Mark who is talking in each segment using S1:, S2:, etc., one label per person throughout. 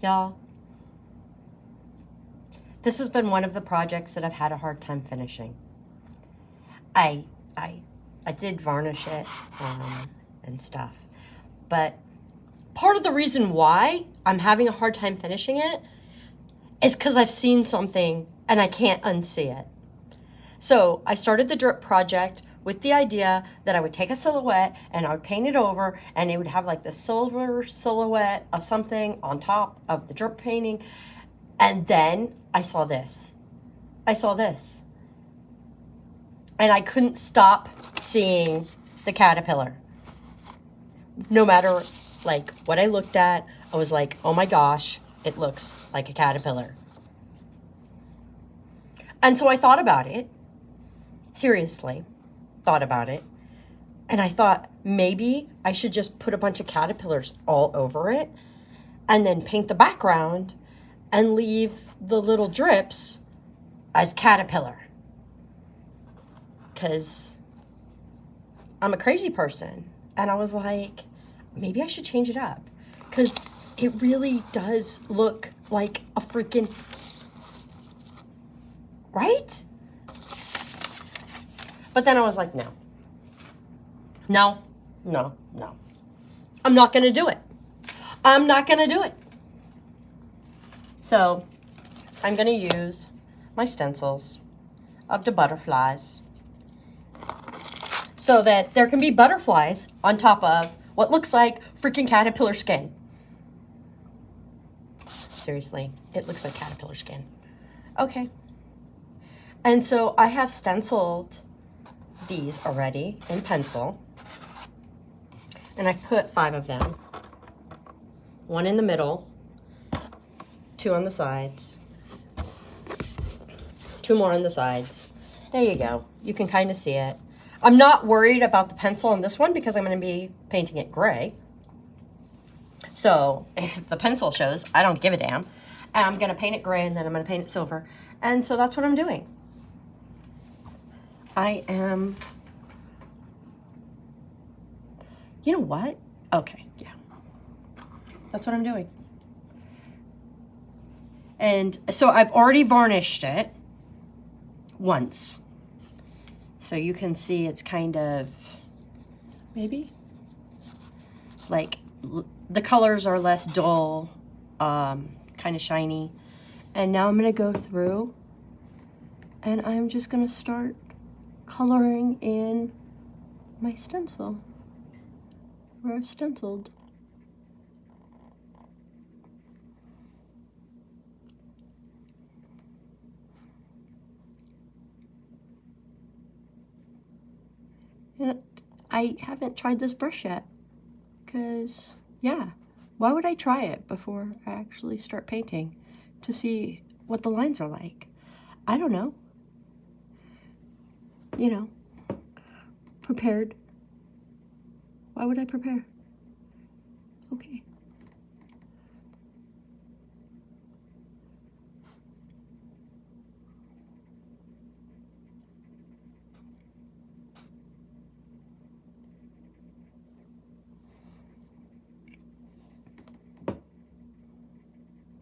S1: Y'all, this has been one of the projects that I've had a hard time finishing. I I I did varnish it and stuff, but part of the reason why I'm having a hard time finishing it is because I've seen something and I can't unsee it. So I started the drip project with the idea that I would take a silhouette and I would paint it over, and it would have like the silver silhouette of something on top of the drip painting. And then I saw this. I saw this. And I couldn't stop seeing the caterpillar. No matter like what I looked at, I was like, oh my gosh, it looks like a caterpillar. And so I thought about it. Seriously, thought about it. And I thought maybe I should just put a bunch of caterpillars all over it and then paint the background and leave the little drips as caterpillar. Because I'm a crazy person. And I was like, maybe I should change it up. Because it really does look like a freaking... Right? But then I was like, no. No. I'm not going to do it. I'm not going to do it. So I'm going to use my stencils of the butterflies so that there can be butterflies on top of what looks like freaking caterpillar skin. Seriously, it looks like caterpillar skin. Okay. And so I have stenciled these already in pencil. And I put 5 of them. 1 in the middle, 2 on the sides, 2 more on the sides. There you go. You can kind of see it. I'm not worried about the pencil on this one because I'm going to be painting it gray. So if the pencil shows, I don't give a damn. And I'm going to paint it gray and then I'm going to paint it silver. And so that's what I'm doing. I am... You know what? Okay, yeah. That's what I'm doing. And so I've already varnished it once. So you can see it's kind of, maybe? Like, the colors are less dull, kind of shiny. And now I'm going to go through and I'm just going to start coloring in my stencil where I've stenciled. And I haven't tried this brush yet because, yeah, why would I try it before I actually start painting to see what the lines are like? I don't know. You know, prepared. Why would I prepare? Okay.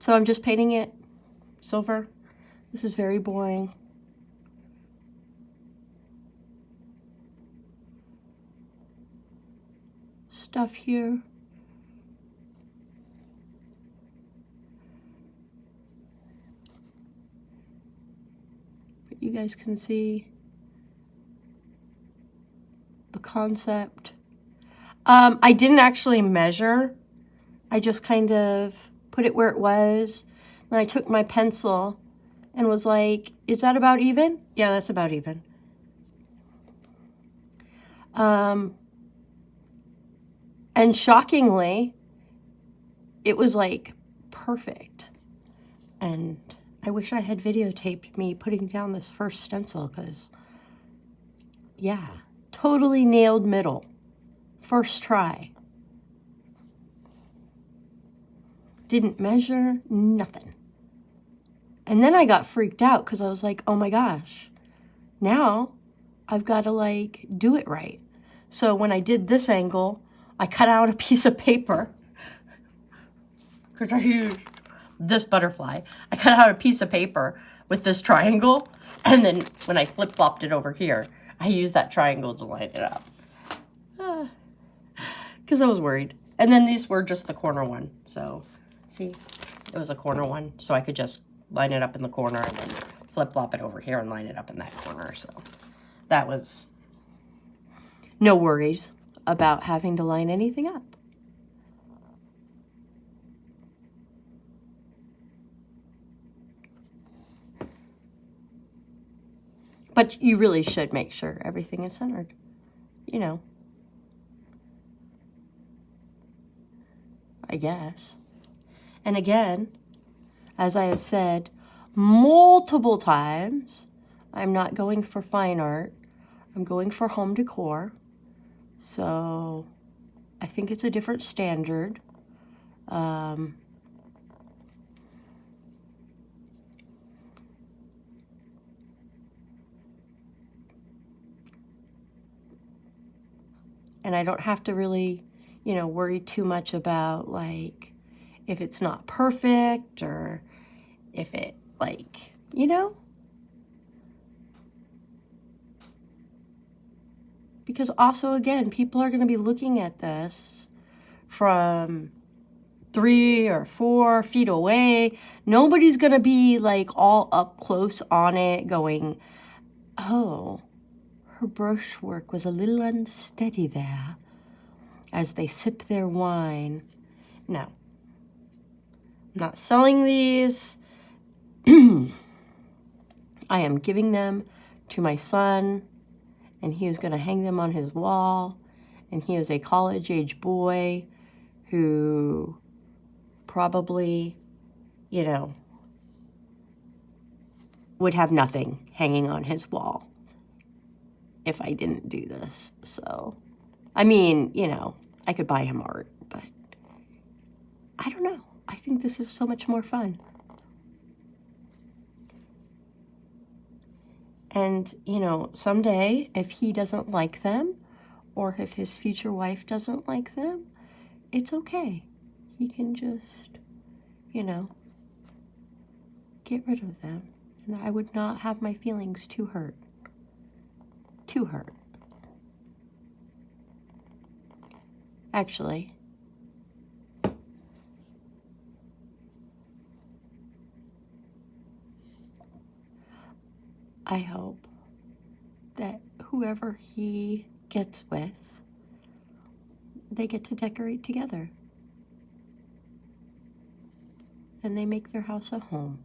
S1: So I'm just painting it silver. This is very boring. Stuff here. But you guys can see the concept. I didn't actually measure. I just kind of put it where it was. Then I took my pencil and was like, is that about even? Yeah, that's about even. And shockingly, it was like perfect. And I wish I had videotaped me putting down this first stencil because, yeah, totally nailed middle. First try. Didn't measure, nothing. And then I got freaked out because I was like, oh my gosh, now I've got to like do it right. So when I did this angle, I cut out a piece of paper because I used this butterfly. I cut out a piece of paper with this triangle, and then when I flip-flopped it over here, I used that triangle to line it up. Because I was worried. And then these were just the corner one. So, see, it was a corner one. So I could just line it up in the corner and then flip-flop it over here and line it up in that corner. So that was no worries about having to line anything up. But you really should make sure everything is centered, you know. I guess. And again, as I have said multiple times, I'm not going for fine art. I'm going for home decor. So I think it's a different standard. And I don't have to really, you know, worry too much about, like, if it's not perfect or if it, like, you know? Because also, again, people are going to be looking at this from 3 or 4 feet away. Nobody's going to be, like, all up close on it going, oh, her brushwork was a little unsteady there, as they sip their wine. No. I'm not selling these. I am giving them to my son, and he is going to hang them on his wall. And he is a college-age boy who probably, you know, would have nothing hanging on his wall if I didn't do this. So, I mean, you know, I could buy him art, but I don't know. I think this is so much more fun. And, you know, someday, if he doesn't like them, or if his future wife doesn't like them, it's okay. He can just, you know, get rid of them. And I would not have my feelings too hurt. Too hurt. Actually, I hope that whoever he gets with, they get to decorate together. And they make their house a home.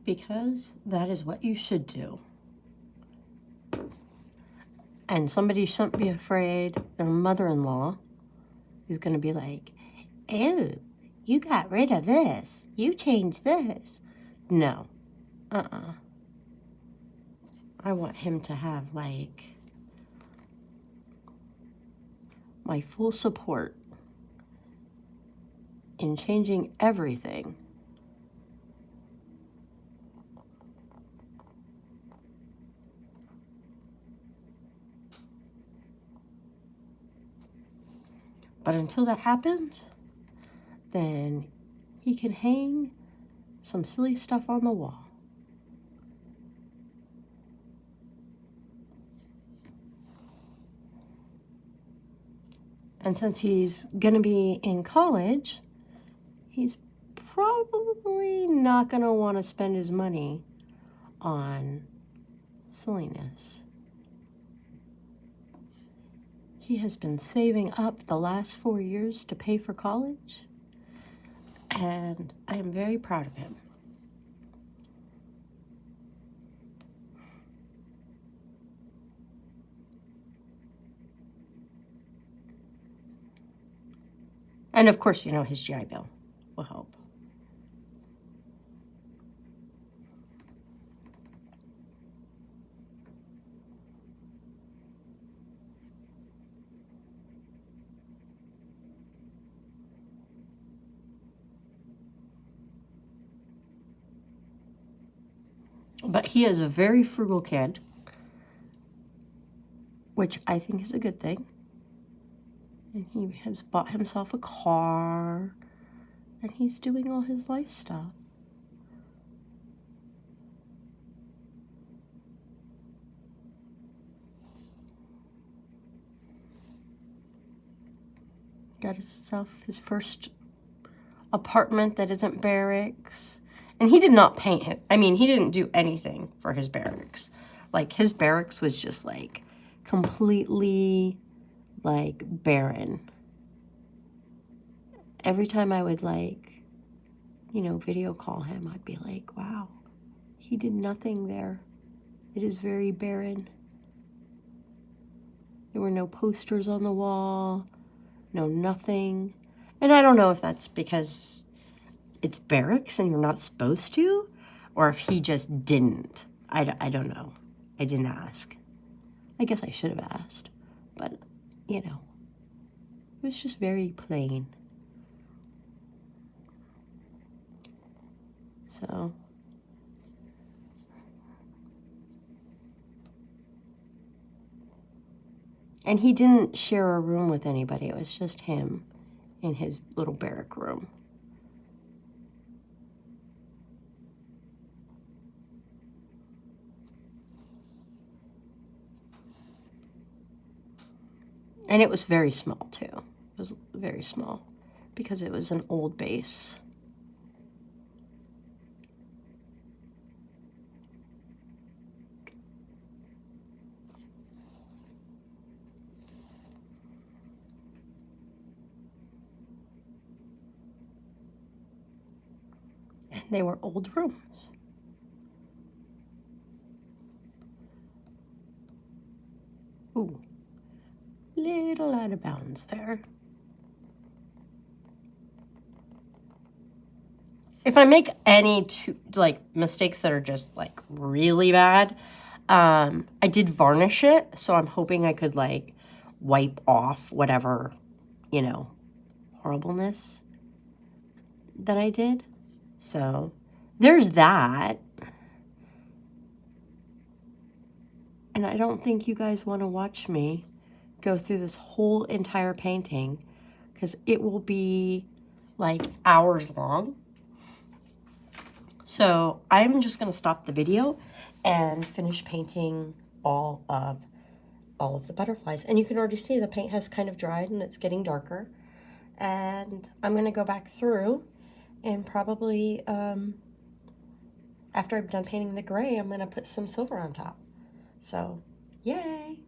S1: Because that is what you should do. And somebody shouldn't be afraid their mother-in-law is going to be like, ew, you got rid of this. You changed this. No. I want him to have, like, my full support in changing everything. But until that happens, then he can hang some silly stuff on the wall. And since he's going to be in college, he's probably not going to want to spend his money on silliness. He has been saving up the last 4 years to pay for college, and I am very proud of him. And of course, you know, his GI Bill will help. But he is a very frugal kid, which I think is a good thing. And he has bought himself a car, and he's doing all his life stuff. Got himself his first apartment that isn't barracks. And he did not paint it. I mean, he didn't do anything for his barracks. Like, his barracks was just, like, completely, like, barren. Every time I would, like, you know, video call him, I'd be like, wow, he did nothing there. It is very barren. There were no posters on the wall, no nothing. And I don't know if that's because it's barracks and you're not supposed to, or if he just didn't. I don't know. I didn't ask. I guess I should have asked. But, you know, it was just very plain. So, and he didn't share a room with anybody. It was just him in his little barrack room. And it was very small, too. It was very small because it was an old base. And they were old rooms. Ooh, little out of bounds there. If I make any mistakes that are just like really bad, I did varnish it, so I'm hoping I could like wipe off whatever, you know, horribleness that I did. So there's that. And I don't think you guys want to watch me go through this whole entire painting because it will be like hours long. So I'm just going to stop the video and finish painting all of the butterflies. And you can already see the paint has kind of dried and it's getting darker. And I'm going to go back through and probably, after I'm done painting the gray, I'm going to put some silver on top. So, yay!